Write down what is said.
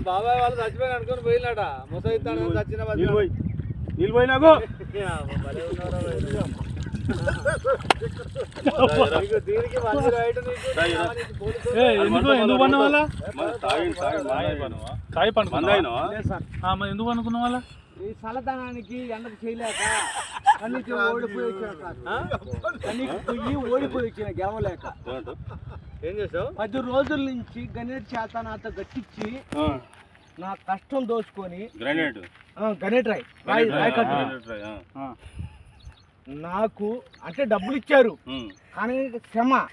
బాబాయ్ వాళ్ళు చచ్చిపోయి అనుకుని పోయినాట ముసైతాను చచ్చిన నిలిపోయినాకు దీనికి ఎందుకు పన్న వాళ్ళ కాయ పండు ఎందుకు అనుకున్న వాళ్ళ ఈ చల్లదనానికి ఎండకు చేయలేక కన్నీకి ఓడిపోయి వచ్చిన కన్నీకి పొయ్యి ఓడిపోయి వచ్చిన గెలవలేక ఏం చేసావు 10 రోజుల నుంచి గణేట్ చేత నాతో గట్టించి నా కష్టం దోచుకొని గణేట్ రాయ్ నాకు అంటే డబ్బులు ఇచ్చారు కానీ శ్రమ